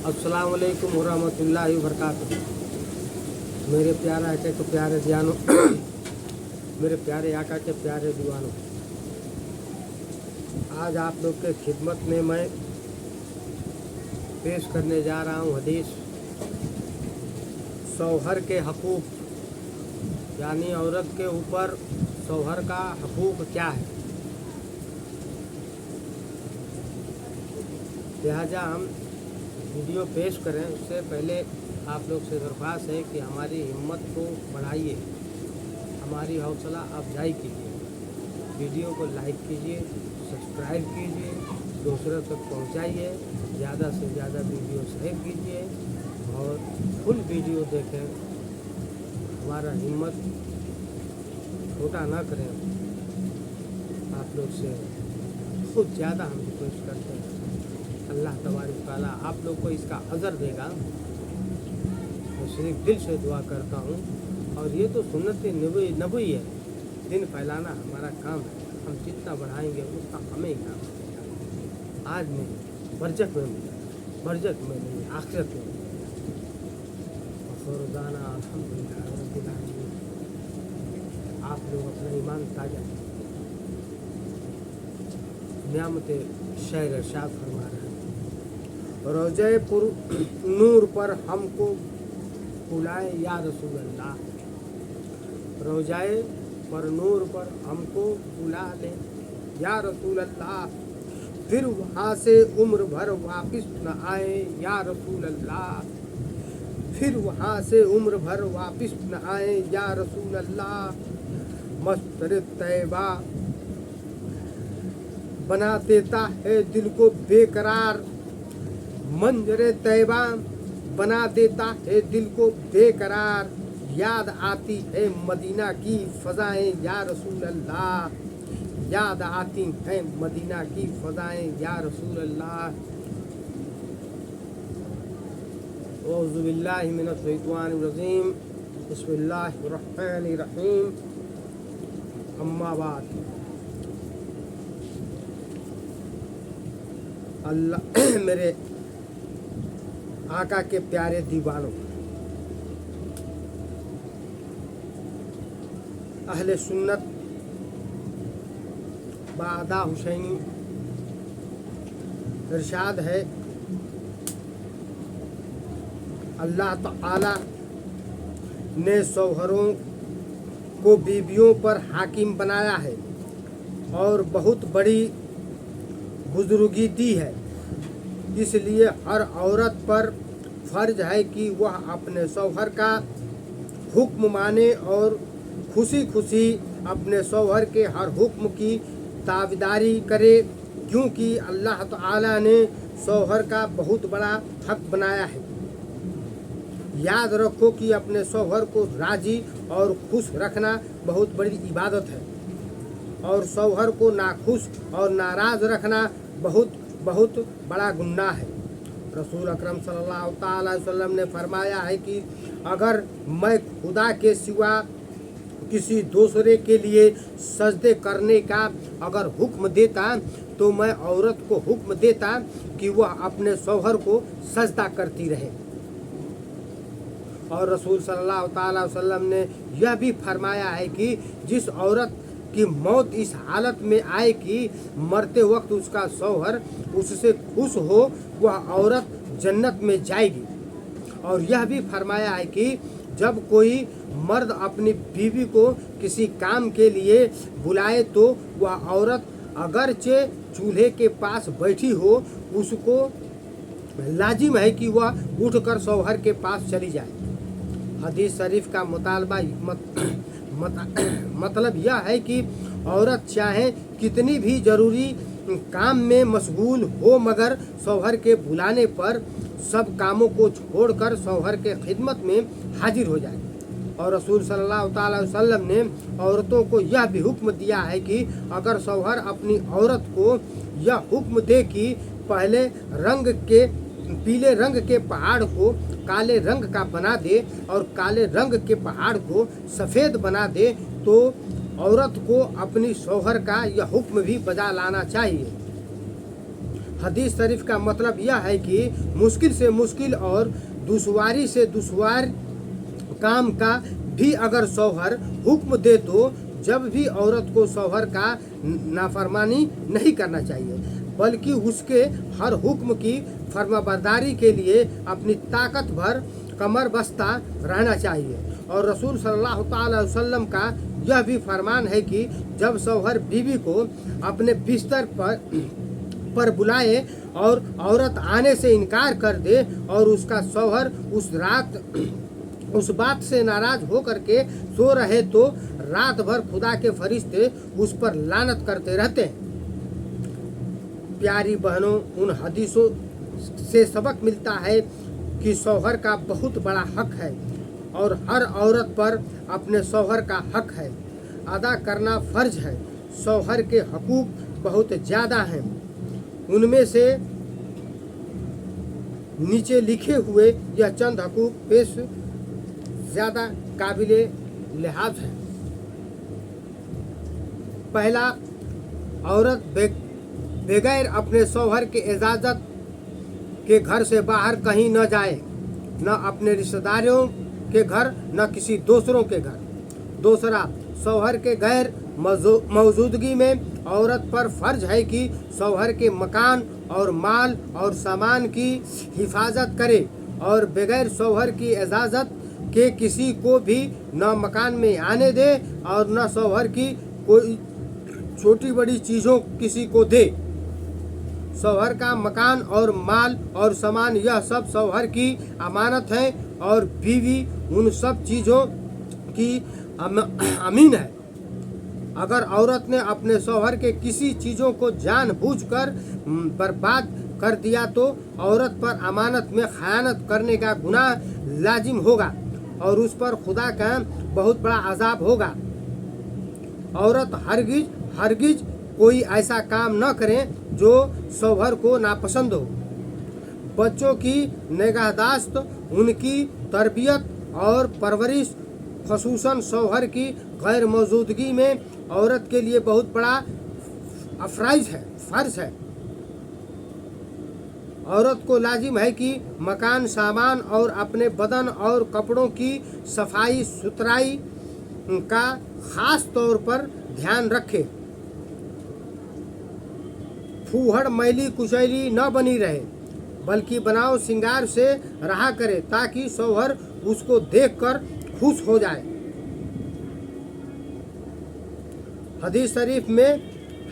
अस्सलाम वालेकुम वरहमतुल्लाहि वबरकातुहू। मेरे प्यारे आका के प्यारे जानो मेरे प्यारे आका के प्यारे दीवानों, आज आप लोग के खिदमत में मैं पेश करने जा रहा हूँ हदीस शौहर के हकूक़, यानी औरत के ऊपर शौहर का हकूक़ क्या है। लिहाजा हम वीडियो पेश करें उससे पहले आप लोग से दरख्वास्त है कि हमारी हिम्मत को बढ़ाइए, हमारी हौसला अफजाई कीजिए, वीडियो को लाइक कीजिए, सब्सक्राइब कीजिए, दूसरों तक पहुंचाइए, ज़्यादा से ज़्यादा वीडियो शेयर कीजिए और फुल वीडियो देखें। हमारा हिम्मत छोटा ना करें। आप लोग से बहुत ज़्यादा हम रिक्वेस्ट करते हैं। अल्लाह तबारक ताला आप लोग को इसका अज़र देगा। मैं सिर्फ दिल से दुआ करता हूँ। और ये तो सुन्नत नबी है, दिन फैलाना हमारा काम है। हम जितना बढ़ाएंगे उतना हमें ही काम मिलेगा। आज नहीं, बरजक में मिलेगा, बरजक में नहीं, आखिरत में। फरोजाना अल्हम्दुलिल्लाह रब्बिल आलमीन। आप लोग अपना ईमान ताजा नियामत शहर इरशाद फरमा रहे हैं। रोज़े पुर नूर पर हमको बुलाए या रसूल अल्लाह, रोज़ाए पर नूर पर हमको बुला ले या रसूल अल्लाह, फिर वहाँ से उम्र भर वापस न आए या रसूल अल्लाह, फिर वहाँ से उम्र भर वापस न आए या रसूल अल्लाह। मस्तर तैबा बना देता है दिल को बेकरार, मंजरे तैबा बना देता है दिल को बेकरार। याद आती है मदीना की फ़ज़ाएं या रसूल अल्लाह, याद आती हैं मदीना की फ़ज़ाएं या रसूल अल्लाह। औज़ु बिल्लाहि मिनश शैतानिर रजीम, बिस्मिल्लाहिर रहमानिर रहीम। अम्मा बाद, अल्लाह मेरे आका के प्यारे दीवानों, अहले सुन्नत बादा हुसैनी इरशाद है, अल्लाह ताला ने शौहरों को बीवियों पर हाकिम बनाया है और बहुत बड़ी बुजुर्गी दी है। इसलिए हर औरत पर फ़र्ज है कि वह अपने शौहर का हुक्म माने और खुशी खुशी अपने शौहर के हर हुक्म की ताबेदारी करे, क्योंकि अल्लाह ताला ने शौहर का बहुत बड़ा हक बनाया है। याद रखो कि अपने शौहर को राज़ी और खुश रखना बहुत बड़ी इबादत है और शौहर को नाखुश और नाराज़ रखना बहुत बहुत बड़ा गुनाह है। रसूल अकरम सल्लल्लाहु अलैहि वसल्लम ने फरमाया है कि अगर मैं खुदा के सिवा किसी दूसरे के लिए सजदे करने का अगर हुक्म देता तो मैं औरत को हुक्म देता कि वह अपने शौहर को सजदा करती रहे। और रसूल सल्लल्लाहु अलैहि वसल्लम ने यह भी फरमाया है कि जिस औरत कि मौत इस हालत में आए कि मरते वक्त उसका शौहर उससे खुश हो, वह औरत जन्नत में जाएगी। और यह भी फरमाया है कि जब कोई मर्द अपनी बीवी को किसी काम के लिए बुलाए तो वह औरत अगरचे चूल्हे के पास बैठी हो, उसको लाजिम है कि वह उठकर शौहर के पास चली जाए। हदीस शरीफ का मुतालबा मतलब यह है कि औरत चाहे कितनी भी ज़रूरी काम में मशगूल हो, मगर शौहर के बुलाने पर सब कामों को छोड़कर शौहर के खिदमत में हाजिर हो जाए। और रसूल सल्लल्लाहु अलैहि वसल्लम ने औरतों को यह भी हुक्म दिया है कि अगर शौहर अपनी औरत को यह हुक्म दे कि पहले पीले रंग के पहाड़ को काले रंग का बना दे और काले रंग के पहाड़ को सफ़ेद बना दे, तो औरत को अपनी शौहर का यह हुक्म भी बजा लाना चाहिए। हदीस शरीफ का मतलब यह है कि मुश्किल से मुश्किल और दुश्वारी से दुश्वार काम का भी अगर शौहर हुक्म दे तो जब भी औरत को शौहर का नाफरमानी नहीं करना चाहिए, बल्कि उसके हर हुक्म की फरमाबरदारी के लिए अपनी ताकत भर कमर बस्ता रहना चाहिए। और रसूल सल्लल्लाहु अलैहि वसल्लम का यह भी फरमान है कि जब शौहर बीवी को अपने बिस्तर पर बुलाए और औरत आने से इनकार कर दे और उसका शौहर उस रात उस बात से नाराज होकर के सो रहे तो रात भर खुदा के फरिश्ते उस पर लानत करते रहते हैं। प्यारी बहनों, उन हदीसों से सबक मिलता है कि शौहर का बहुत बड़ा हक है और हर औरत पर अपने शौहर का हक है अदा करना फर्ज है। शौहर के हकूक बहुत ज़्यादा हैं, उनमें से नीचे लिखे हुए यह चंद हकूक पेश ज़्यादा काबिले लिहाज है। पहला, औरत बगैर अपने शौहर के इजाज़त के घर से बाहर कहीं न जाए, न अपने रिश्तेदारों के घर न किसी दूसरों के घर। दूसरा, शौहर के गैर मौजूदगी में औरत पर फर्ज है कि शौहर के मकान और माल और सामान की हिफाजत करे और बगैर शौहर की इजाज़त के किसी को भी न मकान में आने दे और न शौहर की कोई छोटी बड़ी चीज़ों किसी को दे। शौहर का मकान और माल और सामान यह सब शौहर की अमानत है और बीवी उन सब चीज़ों की अमीन है। अगर औरत ने अपने शौहर के किसी चीज़ों को जानबूझकर बर्बाद कर दिया तो औरत पर अमानत में खयानत करने का गुनाह लाजिम होगा और उस पर खुदा का बहुत बड़ा अजाब होगा। औरत हरगिज कोई ऐसा काम न करें जो शौहर को नापसंद हो। बच्चों की निगहदाश्त, उनकी तरबियत और परवरिश खसूसन शौहर की गैर मौजूदगी में औरत के लिए बहुत बड़ा फर्ज है। औरत को लाजिम है कि मकान, सामान और अपने बदन और कपड़ों की सफाई सुथराई का खास तौर पर ध्यान रखे। फूहड़ मैली कुचैली न बनी रहे, बल्कि बनाव श्रृंगार से रहा करे ताकि शौहर उसको देखकर खुश हो जाए। हदीस शरीफ में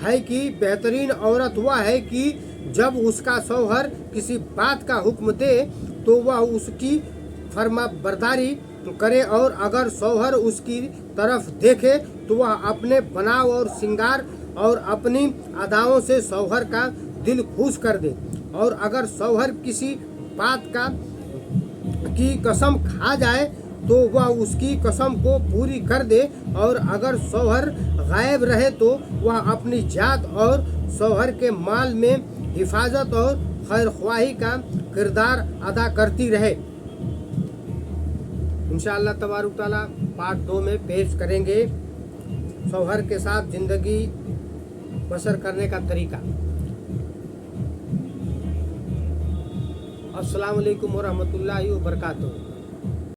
है कि बेहतरीन औरत वह है कि जब उसका शौहर किसी बात का हुक्म दे तो वह उसकी फरमाबरदारी करे और अगर शौहर उसकी तरफ देखे तो वह अपने बनाव और श्रृंगार और अपनी अदाओं से शौहर का दिल खुश कर दे। और अगर शौहर किसी बात की कसम खा जाए तो वह उसकी कसम को पूरी कर दे और अगर शौहर गायब रहे तो वह अपनी जात और शौहर के माल में हिफाजत और खैरख्वाही का किरदार अदा करती रहे। इंशाअल्लाह तबारक तआला पार्ट 2 में पेश करेंगे शौहर के साथ ज़िंदगी बसर करने का तरीका। अस्सलाम वालेकुम व रहमतुल्लाहि व बरकातुहू।